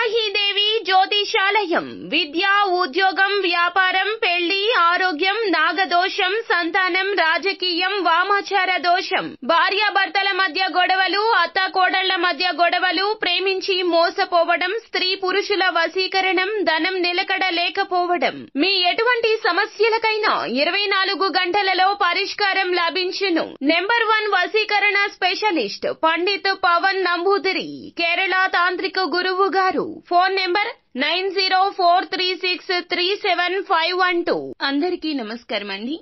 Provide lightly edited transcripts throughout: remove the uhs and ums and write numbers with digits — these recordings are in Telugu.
వారాహీదేవి జ్యోతిషాలయం విద్య, ఉద్యోగం, వ్యాపారం, పెళ్లి, ఆరోగ్యం, నాగదోషం, సంతానం, రాజకీయం, వామాచార దోషం, భార్యాభర్తల మధ్య గొడవలు, అత్తాకోడళ్ల మధ్య గొడవలు, ప్రేమించి మోసపోవడం, స్త్రీ పురుషుల వశీకరణం, ధనం నిలకడ లేకపోవడం, మీ ఎటువంటి సమస్యలకైనా 24 గంటలలో పరిష్కారం లభించును. నెంబర్ 1 వశీకరణ స్పెషలిస్ట్ పండిత్ పవన్ నంబూదిరి, కేరళ తాంత్రిక గురువు గారు. Phone number 9043637512. అందరికీ నమస్కారం అండి.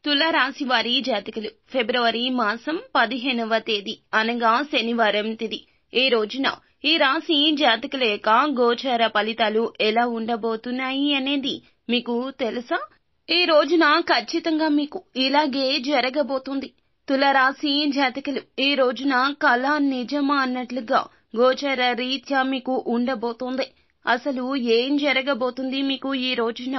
తులారాశి వారి జాతకులు ఫిబ్రవరి మాసం 15వ తేదీ అనగా శనివారం తిథి. ఈ రోజున ఈ రాశి జాతకుల యొక్క గోచార ఫలితాలు ఎలా ఉండబోతున్నాయి అనేది మీకు తెలుసా? ఈ రోజున ఖచ్చితంగా మీకు ఇలాగే జరగబోతుంది. తులారాశి జాతకులు ఈ రోజున కళ నిజమా అన్నట్లుగా గోచర రీత్యా మీకు ఉండబోతోంది. అసలు ఏం జరగబోతుంది, మీకు ఈ రోజున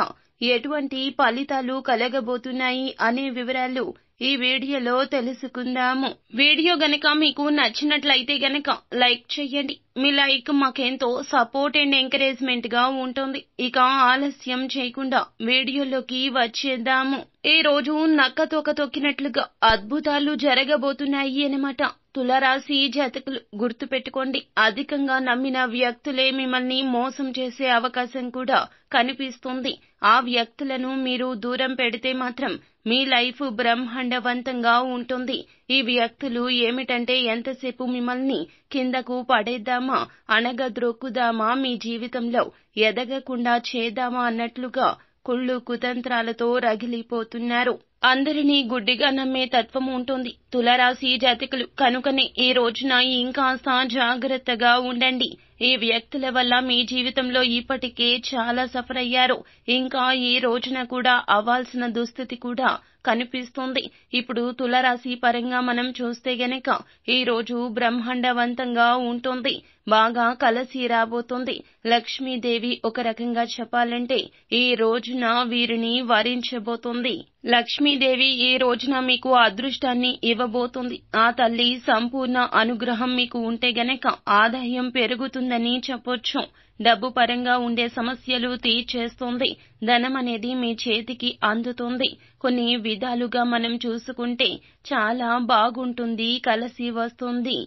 ఎటువంటి ఫలితాలు కలగబోతున్నాయి అనే వివరాలు ఈ వీడియోలో తెలుసుకుందాము. వీడియో గనక మీకు నచ్చినట్లయితే గనక లైక్ చేయండి. మీ లైక్ మాకెంతో సపోర్ట్ అండ్ ఎంకరేజ్మెంట్ గా ఉంటుంది. ఇక ఆలస్యం చేయకుండా వీడియోలోకి వచ్చేద్దాము. ఈ రోజు నక్కతోక తొక్కినట్లుగా అద్భుతాలు జరగబోతున్నాయి అన్నమాట. తులారాశి జాతకులు గుర్తు పెట్టుకోండి, అధికంగా నమ్మిన వ్యక్తులే మిమ్మల్ని మోసం చేసే అవకాశం కూడా కనిపిస్తుంది. ఆ వ్యక్తులను మీరు దూరం పెడితే మాత్రం మీ లైఫ్ బ్రహ్మాండవంతంగా ఉంటుంది. ఈ వ్యక్తులు ఏమిటంటే ఎంతసేపు మిమ్మల్ని కిందకు పడేద్దామా, అణగద్రొక్కుదామా, మీ జీవితంలో ఎదగకుండా చేద్దామా అన్నట్లుగా కుళ్ళు కుతంత్రాలతో రగిలిపోతున్నారు. అందరినీ గుడ్డిగా నమ్మే తత్వం ఉంటుంది తులారాశి జాతకులు. కనుకనే ఈ రోజున ఇంకాస్త జాగ్రత్తగా ఉండండి. ఈ వ్యక్తుల వల్ల మీ జీవితంలో ఇప్పటికే చాలా సఫర్ అయ్యారు. ఇంకా ఈ రోజున కూడా అవ్వాల్సిన దుస్థితి కూడా కనిపిస్తుంది. ఇప్పుడు తులారాశి పరంగా మనం చూస్తే గనక ఈ రోజు బ్రహ్మాండవంతంగా ఉంటుంది. బాగా కలిసి రాబోతుంది. లక్ష్మీదేవి ఒక రకంగా చెప్పాలంటే ఈ రోజున వీరిని వరించబోతుంది. లక్ష్మీదేవి ఈ రోజున మీకు అదృష్టాన్ని ఇవ్వబోతుంది. ఆ తల్లి సంపూర్ణ అనుగ్రహం మీకు ఉంటే గనక ఆదాయం పెరుగుతుందని చెప్పొచ్చు. డబ్బు పరంగా ఉండే సమస్యలు తీర్చేస్తుంది. ధనం అనేది మీ చేతికి అందుతుంది. కొన్ని విధాలుగా మనం చూసుకుంటే చాలా బాగుంటుంది, కలిసి వస్తుంది.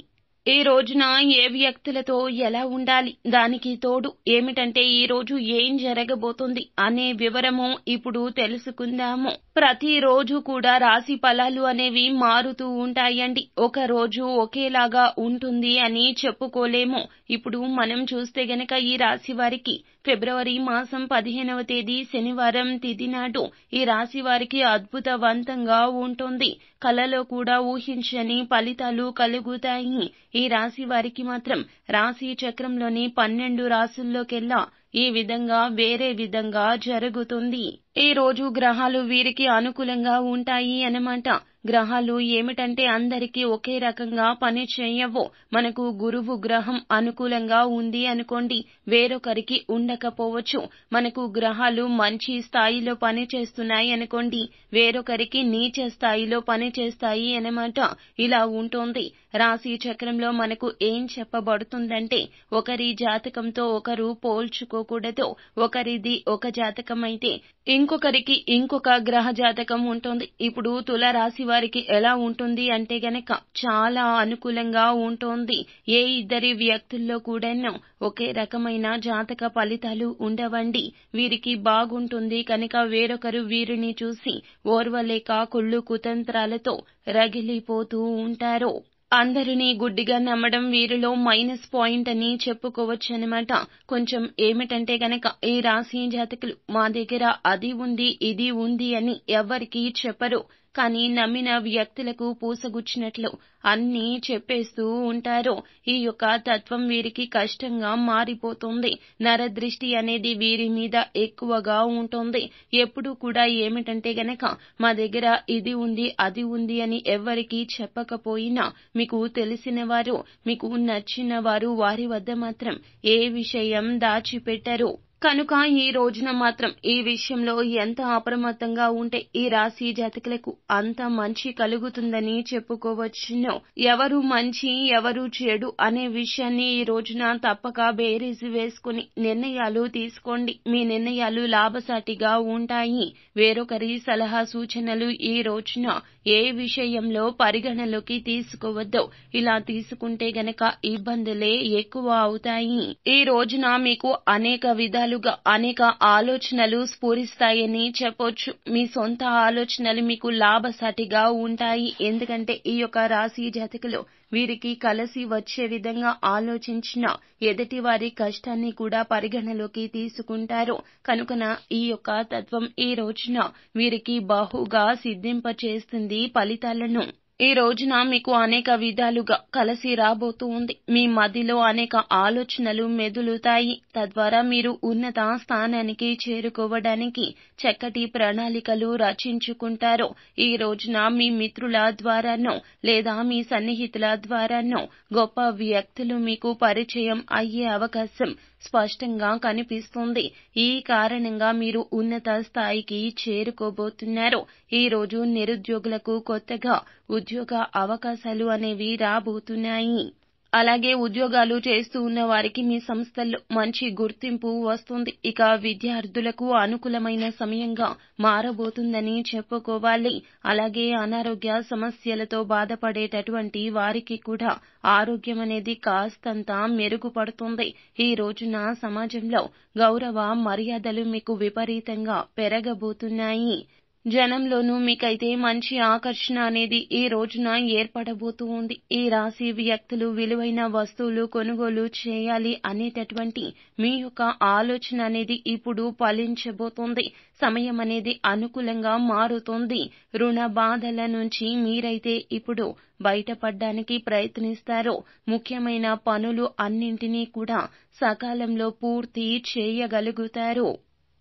ఈ రోజున ఏ వ్యక్తులతో ఎలా ఉండాలి, దానికి తోడు ఏమిటంటే ఈ రోజు ఏం జరగబోతుంది అనే వివరము ఇప్పుడు తెలుసుకుందాము. ప్రతిరోజు కూడా రాశి ఫలాలు అనేవి మారుతూ ఉంటాయండి. ఒక రోజు ఒకేలాగా ఉంటుంది అని చెప్పుకోలేము. ఇప్పుడు మనం చూస్తే గనక ఈ రాశి వారికి ఫిబ్రవరి మాసం 15వ తేదీ శనివారం తిథి నాడు ఈ రాశి వారికి అద్భుతవంతంగా ఉంటుంది. కలలో కూడా ఊహించని ఫలితాలు కలుగుతాయి. ఈ రాశి వారికి మాత్రం రాశి చక్రంలోని 12 రాశుల్లోకెల్లా ఈ విధంగా వేరే విధంగా జరుగుతుంది. ఈ రోజు గ్రహాలు వీరికి అనుకూలంగా ఉంటాయి అన్నమాట. గ్రహాలు ఏమిటంటే అందరికీ ఒకే రకంగా పని చేయవు. మనకు గురువు గ్రహం అనుకూలంగా ఉంది అనుకోండి, వేరొకరికి ఉండకపోవచ్చు. మనకు గ్రహాలు మంచి స్థాయిలో పని చేస్తున్నాయి అనుకోండి, వేరొకరికి నీచ స్థాయిలో పని చేస్తాయి అన్నమాట. ఇలా ఉంటుంది. రాశి చక్రంలో మనకు ఏం చెప్పబడుతుందంటే ఒకరి జాతకంతో ఒకరు పోల్చుకోకూడదు. ఒకరిది ఒక జాతకం అయితే ఇంకొకరికి ఇంకొక గ్రహ జాతకం ఉంటుంది. ఇప్పుడు తులారాశి వారికి ఎలా ఉంటుంది అంటే గనక చాలా అనుకూలంగా ఉంటుంది. ఏ ఇద్దరి వ్యక్తుల్లో కూడాను ఒకే రకమైన జాతక ఫలితాలు ఉండవండి. వీరికి బాగుంటుంది కనుక వేరొకరు వీరిని చూసి ఓర్వలేక కుళ్ళు కుతంత్రాలతో రగిలిపోతూ ఉంటారు. అందరినీ గుడ్డిగా నమ్మడం వీరిలో మైనస్ పాయింట్ అని చెప్పుకోవచ్చనమాట. కొంచెం ఏమిటంటే గనక ఈ రాశి జాతకులు మా దగ్గర అది ఉంది ఇది ఉంది అని ఎవ్వరికీ చెప్పరు. కానీ నమ్మిన వ్యక్తులకు పూసగుచ్చినట్లు అన్నీ చెప్పేస్తూ ఉంటారు. ఈ యొక్క తత్వం వీరికి కష్టంగా మారిపోతుంది. నరదృష్టి అనేది వీరి మీద ఎక్కువగా ఉంటుంది. ఎప్పుడు కూడా ఏమిటంటే గనక మా దగ్గర ఇది ఉంది అది ఉంది అని ఎవ్వరికీ చెప్పకపోయినా మీకు తెలిసిన వారు, మీకు నచ్చిన వారు వారి వద్ద మాత్రం ఏ విషయం దాచిపెట్టరు. కనుక ఈ రోజున మాత్రం ఈ విషయంలో ఎంత అప్రమత్తంగా ఉంటే ఈ రాశి జాతకులకు అంత మంచి కలుగుతుందని చెప్పుకోవచ్చును. ఎవరు మంచి ఎవరు చెడు అనే విషయాన్ని ఈ రోజున తప్పక బేరీజు వేసుకుని నిర్ణయాలు తీసుకోండి. మీ నిర్ణయాలు లాభసాటిగా ఉంటాయి. వేరొకరి సలహా సూచనలు ఈ రోజున ఏ విషయంలో పరిగణలోకి తీసుకోవద్దో. ఇలా తీసుకుంటే గనక ఇబ్బందులే ఎక్కువ అవుతాయి. ఈ రోజున మీకు అనేక విధాలుగా అనేక ఆలోచనలు స్ఫురిస్తాయని చెప్పొచ్చు. మీ సొంత ఆలోచనలు మీకు లాభసాటిగా ఉంటాయి. ఎందుకంటే ఈ యొక్క రాశి జాతకులు వీరికి కలిసి వచ్చే విధంగా ఆలోచించిన ఎదుటి వారి కష్టాన్ని కూడా పరిగణలోకి తీసుకుంటారు. కనుకన ఈ యొక్క తత్వం ఈ రోజున వీరికి బహుగా సిద్ధింపచేస్తుంది ఫలితాలను. ఈ రోజున మీకు అనేక విధాలుగా కలిసి రాబోతూ ఉంది. మీ మదిలో అనేక ఆలోచనలు మెదులుతాయి. తద్వారా మీరు ఉన్నత స్థానానికి చేరుకోవడానికి చక్కటి ప్రణాళికలు రచించుకుంటారు. ఈ రోజున మీ మిత్రుల ద్వారానో లేదా మీ సన్నిహితుల ద్వారానో గొప్ప వ్యక్తులు మీకు పరిచయం అయ్యే అవకాశం స్పష్టంగా కనిపిస్తుంది. ఈ కారణంగా మీరు ఉన్నత స్థాయికి చేరుకోబోతున్నారు. ఈ రోజు నిరుద్యోగులకు కొత్తగా ఉద్యోగ అవకాశాలు అనేవి రాబోతున్నాయి. అలాగే ఉద్యోగాలు చేస్తూ ఉన్న వారికి మీ సంస్థల్లో మంచి గుర్తింపు వస్తుంది. ఇక విద్యార్థులకు అనుకూలమైన సమయంగా మారబోతుందని చెప్పుకోవాలి. అలాగే అనారోగ్య సమస్యలతో బాధపడేటటువంటి వారికి కూడా ఆరోగ్యం అనేది కాస్తంత మెరుగుపడుతుంది. ఈ రోజున సమాజంలో గౌరవ మర్యాదలు మీకు విపరీతంగా పెరగబోతున్నాయి. జనంలోనూ మీకైతే మంచి ఆకర్షణ అనేది ఈ రోజున ఏర్పడబోతూ ఉంది. ఈ రాశి వ్యక్తులు విలువైన వస్తువులు కొనుగోలు చేయాలి అనేటటువంటి మీ యొక్క ఆలోచన అనేది ఇప్పుడు ఫలించబోతోంది. సమయం అనేది అనుకూలంగా మారుతోంది. రుణ బాధల నుంచి మీరైతే ఇప్పుడు బయటపడడానికి ప్రయత్నిస్తారు. ముఖ్యమైన పనులు అన్నింటినీ కూడా సకాలంలో పూర్తి చేయగలుగుతారు.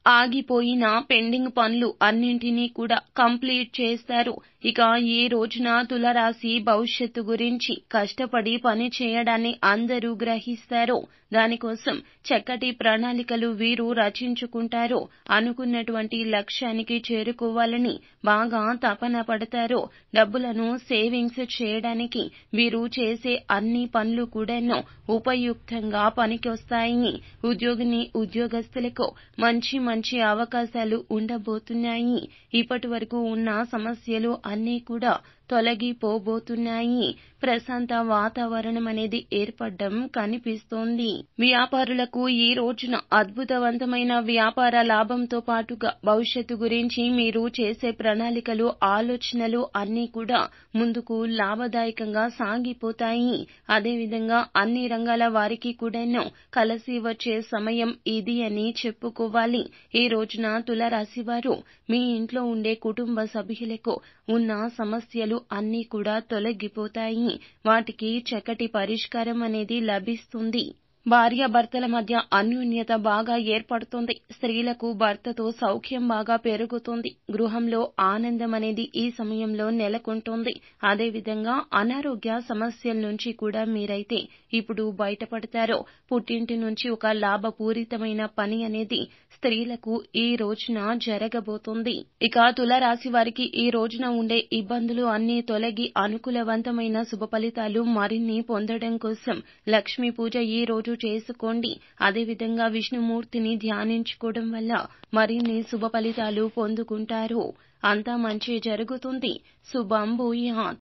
ఆగిపోయిన పెండింగ్ పనులు అన్నింటినీ కూడా కంప్లీట్ చేస్తారు. ఇక ఈ రోజున తులారాశి భవిష్యత్తు గురించి కష్టపడి పని చేయడాన్ని అందరూ గ్రహిస్తారు. దానికోసం చక్కటి ప్రణాళికలు వీరు రచించుకుంటారు. అనుకున్నటువంటి లక్ష్యానికి చేరుకోవాలని బాగా తపన పడతారు. డబ్బులను సేవింగ్స్ చేయడానికి వీరు చేసే అన్ని పనులు కూడాను ఉపయుక్తంగా పనికొస్తాయి. ఉద్యోగస్తులకు మంచి అవకాశాలు ఉండబోతున్నాయి. ఇప్పటి వరకు ఉన్న సమస్యలు అన్నీ కూడా తొలగిపోబోతున్నాయి. ప్రశాంత వాతావరణం అనేది ఏర్పడడం కనిపిస్తోంది. వ్యాపారులకు ఈ రోజున అద్భుతవంతమైన వ్యాపార లాభంతో పాటుగా భవిష్యత్తు గురించి మీరు చేసే ప్రణాళికలు ఆలోచనలు అన్నీ కూడా ముందుకు లాభదాయకంగా సాగిపోతాయి. అదేవిధంగా అన్ని రంగాల వారికి కూడాను కలిసి వచ్చే సమయం ఇది అని చెప్పుకోవాలి. ఈ రోజున తులారాశి వారు మీ ఇంట్లో ఉండే కుటుంబ సభ్యులకు ఉన్న సమస్యలు అన్నీ కూడా తొలగిపోతాయి. వాటికి చక్కటి పరిష్కారం అనేది లభిస్తుంది. భార్యాభర్తల మధ్య అన్యోన్యత బాగా ఏర్పడుతుంది. స్త్రీలకు భర్తతో సౌఖ్యం బాగా పెరుగుతుంది. గృహంలో ఆనందం అనేది ఈ సమయంలో నెలకొంటుంది. అదేవిధంగా అనారోగ్య సమస్యల నుంచి కూడా మీరైతే ఇప్పుడు బయటపడతారు. పుట్టింటి నుంచి ఒక లాభపూరితమైన పని అనేది స్త్రీలకు ఈ రోజున జరగబోతుంది. ఇక తులారాశి వారికి ఈ రోజున ఉండే ఇబ్బందులు అన్నీ తొలగి అనుకూలవంతమైన శుభ ఫలితాలు మరిన్ని పొందడం కోసం లక్ష్మీ పూజ ఈ రోజు చేసుకోండి. అదేవిధంగా విష్ణుమూర్తిని ధ్యానించుకోవడం వల్ల మరిన్ని శుభ ఫలితాలు పొందుకుంటారు. అంతా మంచి జరుగుతుంది. శుభం భూయాత్.